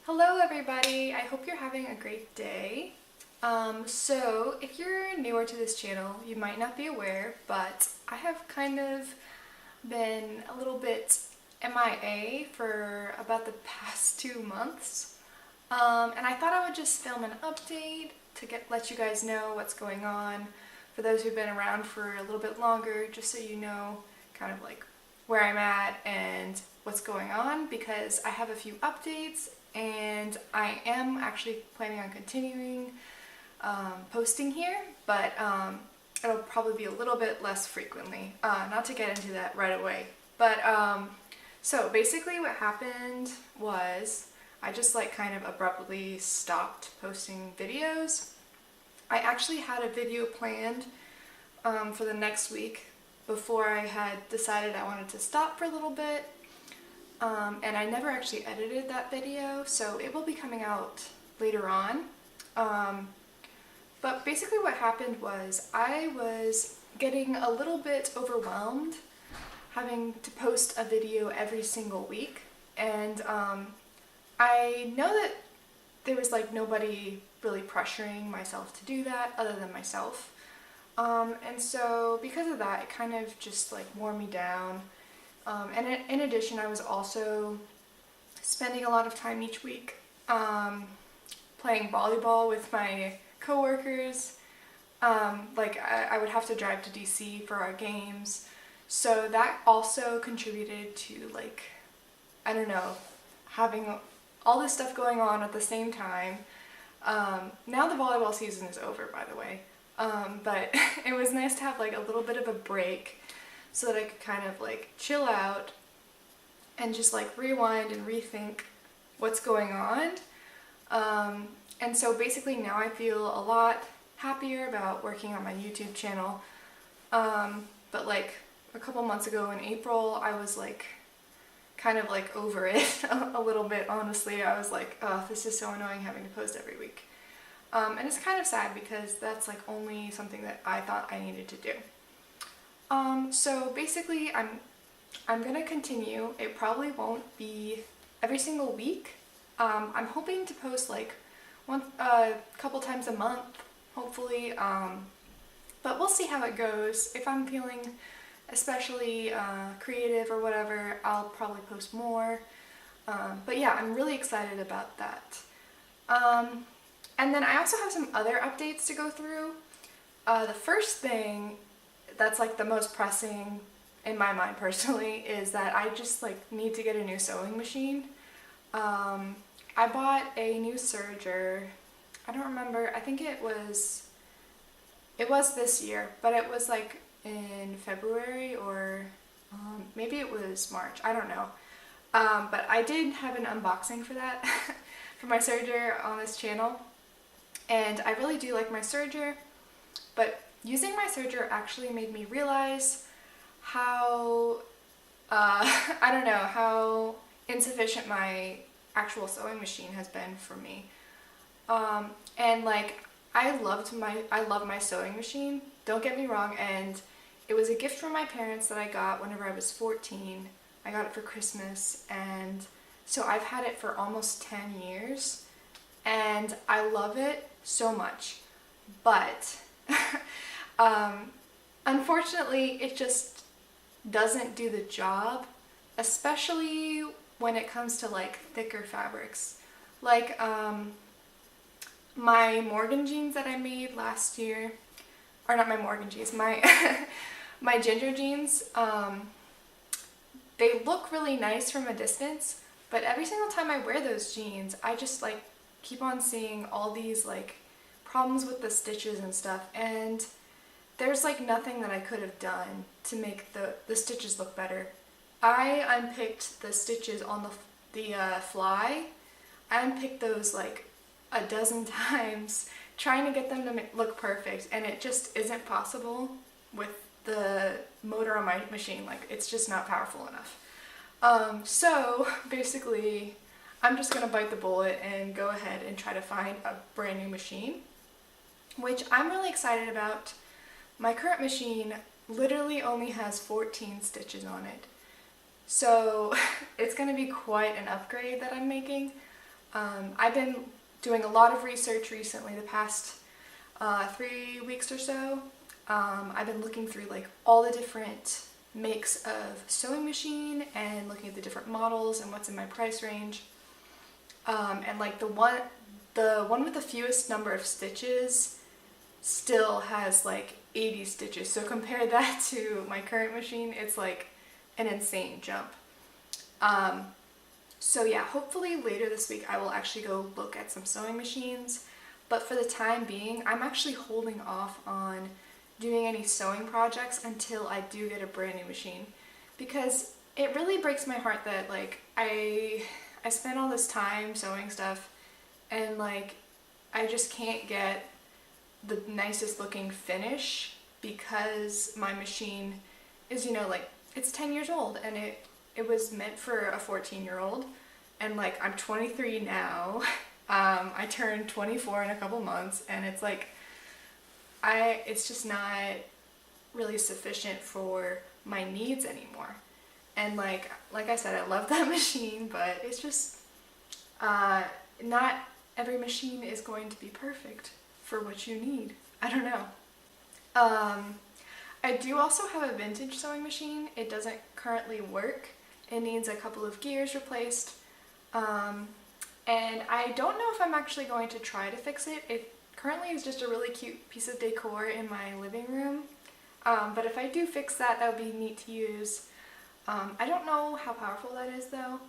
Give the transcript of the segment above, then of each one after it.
Hello everybody, I hope you're having a great day. So if you're newer to this channel, you might not be aware, but I have kind of been a little bit MIA for about the past 2 months. And I thought I would just film an update to let you guys know what's going on. For those who've been around for a little bit longer, just so you know kind of like where I'm at and what's going on, because I have a few updates and I am actually planning on continuing posting here, but it'll probably be a little bit less frequently. Not to get into that right away, but so basically what happened was I just like kind of abruptly stopped posting videos. I actually had a video planned for the next week before I had decided I wanted to stop for a little bit. And I never actually edited that video, so it will be coming out later on. But basically what happened was I was getting a little bit overwhelmed having to post a video every single week, and I know that there was like nobody really pressuring myself to do that other than myself. And so because of that, it kind of just like wore me down. And in addition, I was also spending a lot of time each week playing volleyball with my coworkers. I would have to drive to DC for our games, so that also contributed to, like, I don't know, having all this stuff going on at the same time. Now the volleyball season is over, by the way, but it was nice to have like a little bit of a break so that I could kind of like chill out and just like rewind and rethink what's going on. And so basically now I feel a lot happier about working on my YouTube channel. But like a couple months ago in April, I was like kind of like over it a little bit, honestly. I was like, oh, this is so annoying having to post every week. And it's kind of sad because that's like only something that I thought I needed to do. So basically I'm gonna continue. It probably won't be every single week. I'm hoping to post like a couple times a month, hopefully, but we'll see how it goes. If I'm feeling especially creative or whatever, I'll probably post more. But yeah, I'm really excited about that. And then I also have some other updates to go through. The first thing that's like the most pressing in my mind personally is that I just like need to get a new sewing machine. I bought a new serger. I don't remember, I think it was this year, but it was like in February or maybe it was March, I don't know. But I did have an unboxing for that for my serger on this channel, and I really do like my serger, but using my serger actually made me realize how, I don't know, how insufficient my actual sewing machine has been for me. And like, I love my sewing machine, don't get me wrong, and it was a gift from my parents that I got whenever I was 14. I got it for Christmas, and so I've had it for almost 10 years, and I love it so much, but unfortunately it just doesn't do the job, especially when it comes to like thicker fabrics. Like my Morgan jeans that I made last year, or not my Morgan jeans, my my ginger jeans, they look really nice from a distance, but every single time I wear those jeans, I just like keep on seeing all these like problems with the stitches and stuff, and there's like nothing that I could have done to make the stitches look better. I unpicked the stitches on the fly. I unpicked those like a dozen times trying to get them to look perfect, and it just isn't possible with the motor on my machine. Like, it's just not powerful enough. So basically I'm just gonna bite the bullet and go ahead and try to find a brand new machine, which I'm really excited about. My current machine literally only has 14 stitches on it, so it's gonna be quite an upgrade that I'm making. I've been doing a lot of research recently, the past 3 weeks or so. I've been looking through like all the different makes of sewing machine and looking at the different models and what's in my price range. And like the one with the fewest number of stitches still has like 80 stitches. So compare that to my current machine, it's like an insane jump. So yeah, hopefully later this week I will actually go look at some sewing machines. But for the time being, I'm actually holding off on doing any sewing projects until I do get a brand new machine, because it really breaks my heart that like I spent all this time sewing stuff and like I just can't get the nicest looking finish because my machine is, you know, like it's 10 years old and it was meant for a 14-year-old, and like I'm 23 now. I turned 24 in a couple months, and it's like it's just not really sufficient for my needs anymore. And like I said, I love that machine, but it's just not every machine is going to be perfect for what you need. I don't know. I do also have a vintage sewing machine. It doesn't currently work. It needs a couple of gears replaced. And I don't know if I'm actually going to try to fix it. It currently is just a really cute piece of decor in my living room. But if I do fix that, that would be neat to use. I don't know how powerful that is though.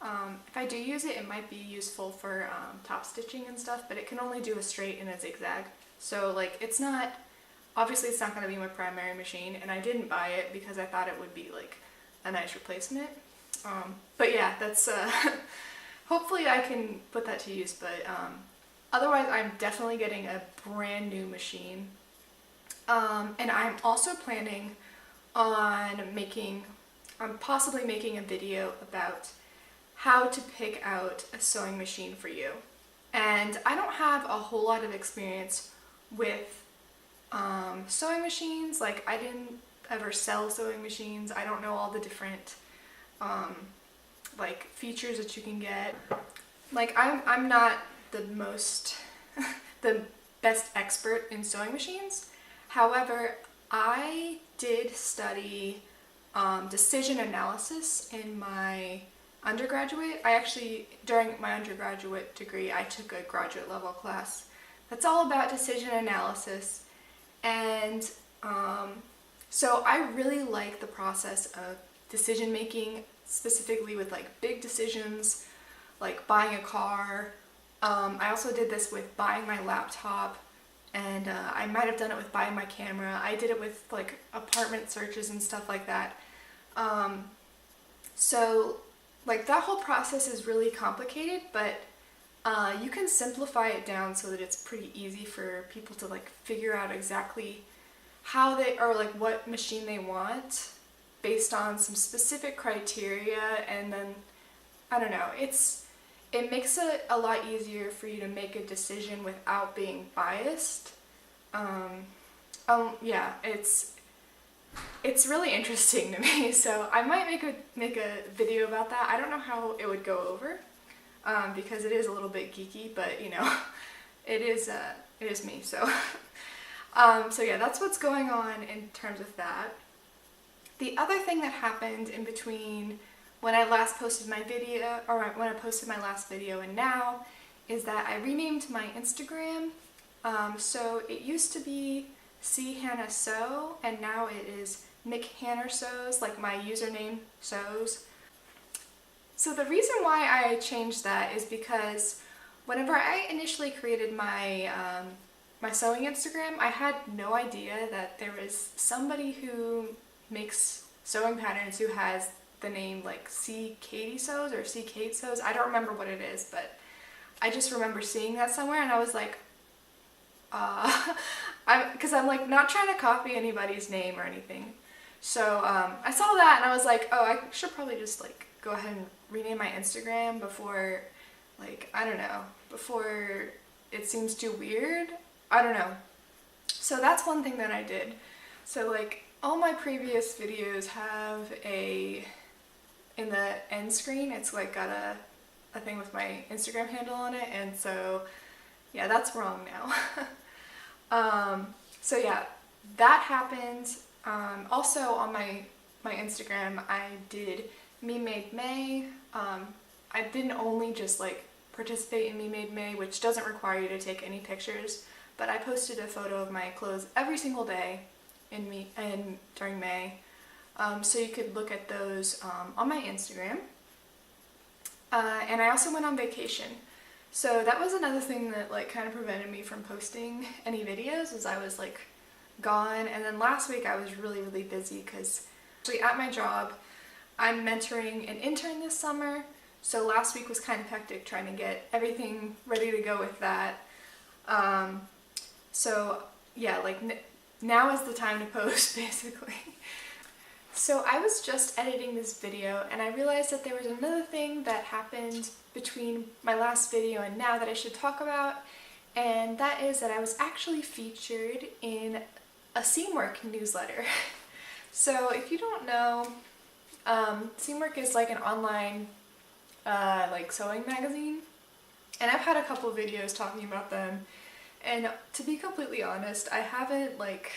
If I do use it, it might be useful for top stitching and stuff, but it can only do a straight and a zigzag. So like it's not, obviously it's not going to be my primary machine, and I didn't buy it because I thought it would be like a nice replacement. But yeah, that's hopefully I can put that to use, but otherwise I'm definitely getting a brand new machine. And I'm also planning on possibly making a video about how to pick out a sewing machine for you. And I don't have a whole lot of experience with sewing machines. Like I didn't ever sell sewing machines. I don't know all the different like features that you can get. Like I'm not the most the best expert in sewing machines. However, I did study decision analysis in my undergraduate. During my undergraduate degree, I took a graduate level class that's all about decision analysis. And so I really like the process of decision making, specifically with like big decisions, like buying a car. I also did this with buying my laptop, and I might have done it with buying my camera. I did it with like apartment searches and stuff like that. So like that whole process is really complicated, but you can simplify it down so that it's pretty easy for people to like figure out exactly how they, or like what machine they want based on some specific criteria. And then I don't know, it makes it a lot easier for you to make a decision without being biased. Yeah, it's really interesting to me, so I might make a video about that. I don't know how it would go over, because it is a little bit geeky, but you know, it is me. So, so yeah, that's what's going on in terms of that. The other thing that happened in between when I last posted my video, or when I posted my last video and now, is that I renamed my Instagram. So it used to be C Hannah Sew, and now it is McHanner Sews, like my username sews. So the reason why I changed that is because whenever I initially created my my sewing Instagram, I had no idea that there was somebody who makes sewing patterns who has the name like C Katie Sews or C Kate Sews. I don't remember what it is, but I just remember seeing that somewhere, and I was like, because I'm like not trying to copy anybody's name or anything. So I saw that and I was like, oh, I should probably just like go ahead and rename my Instagram before, like, I don't know, before it seems too weird. I don't know. So that's one thing that I did. So like all my previous videos have in the end screen, it's like got a thing with my Instagram handle on it, and so yeah, that's wrong now. So yeah, that happened. Also on my Instagram, I did Me Made May. I didn't only just like participate in Me Made May, which doesn't require you to take any pictures, but I posted a photo of my clothes every single day during May. So you could look at those on my Instagram. And I also went on vacation. So that was another thing that like kind of prevented me from posting any videos, was I was like gone. And then last week I was really, really busy because actually at my job, I'm mentoring an intern this summer. So last week was kind of hectic trying to get everything ready to go with that. So yeah, like now is the time to post basically. So I was just editing this video and I realized that there was another thing that happened between my last video and now that I should talk about, and that is that I was actually featured in a Seamwork newsletter. So if you don't know, Seamwork is like an online like sewing magazine, and I've had a couple of videos talking about them, and to be completely honest, I haven't like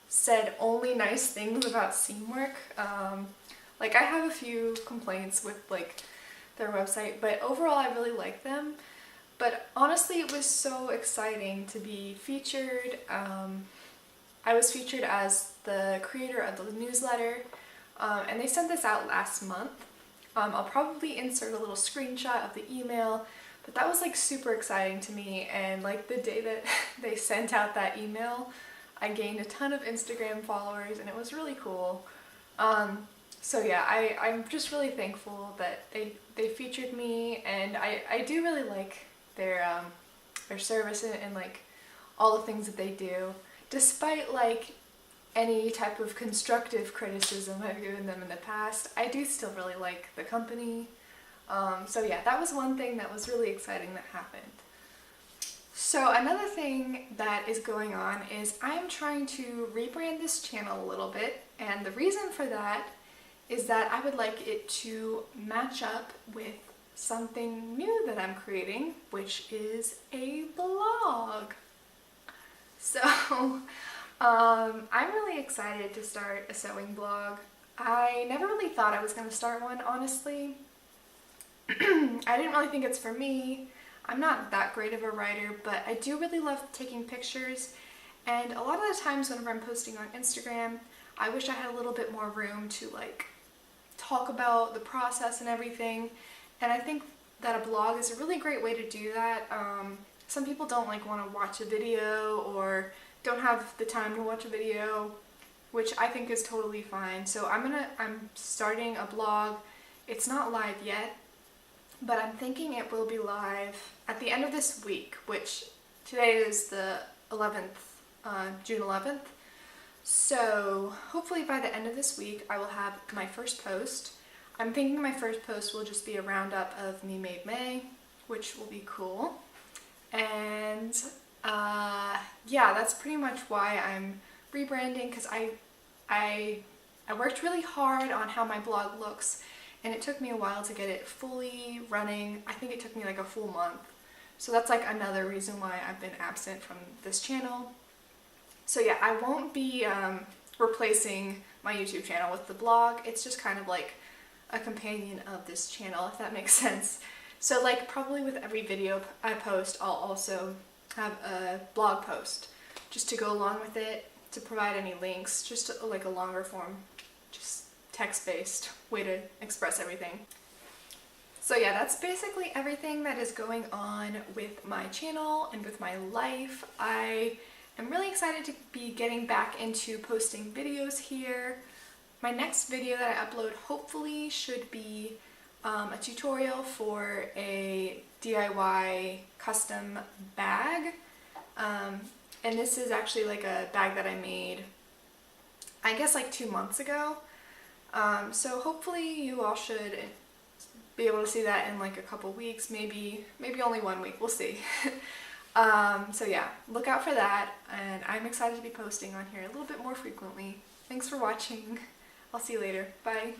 said only nice things about Seamwork. Like I have a few complaints with like their website, but overall I really like them. But honestly, it was so exciting to be featured. I was featured as the creator of the newsletter, and they sent this out last month. I'll probably insert a little screenshot of the email, but that was like super exciting to me, and like the day that they sent out that email, I gained a ton of Instagram followers and it was really cool. So yeah, I'm just really thankful that they featured me, and I do really like their service and like all the things that they do. Despite like any type of constructive criticism I've given them in the past, I do still really like the company. So yeah, that was one thing that was really exciting that happened. So another thing that is going on is I'm trying to rebrand this channel a little bit, and the reason for that is that I would like it to match up with something new that I'm creating, which is a blog. So I'm really excited to start a sewing blog. I never really thought I was going to start one, honestly. I didn't really think it's for me. I'm not that great of a writer, but I do really love taking pictures, and a lot of the times whenever I'm posting on Instagram, I wish I had a little bit more room to like talk about the process and everything, and I think that a blog is a really great way to do that. Some people don't like want to watch a video or don't have the time to watch a video, which I think is totally fine. So I'm starting a blog. It's not live yet, but I'm thinking it will be live at the end of this week, which today is the 11th, June 11th. So hopefully by the end of this week I will have my first post. I'm thinking my first post will just be a roundup of Me Made May, which will be cool. And yeah, that's pretty much why I'm rebranding, because I worked really hard on how my blog looks, and it took me a while to get it fully running. I think it took me like a full month. So that's like another reason why I've been absent from this channel. So yeah, I won't be replacing my YouTube channel with the blog. It's just kind of like a companion of this channel, if that makes sense. So like probably with every video I post, I'll also have a blog post just to go along with it, to provide any links, just like a longer form, just text-based way to express everything. So yeah, that's basically everything that is going on with my channel and with my life. I am really excited to be getting back into posting videos here. My next video that I upload hopefully should be a tutorial for a DIY custom bag. And this is actually like a bag that I made, I guess like 2 months ago. So hopefully you all should be able to see that in like a couple weeks, maybe only 1 week, we'll see. So yeah, look out for that, and I'm excited to be posting on here a little bit more frequently. Thanks for watching. I'll see you later. Bye.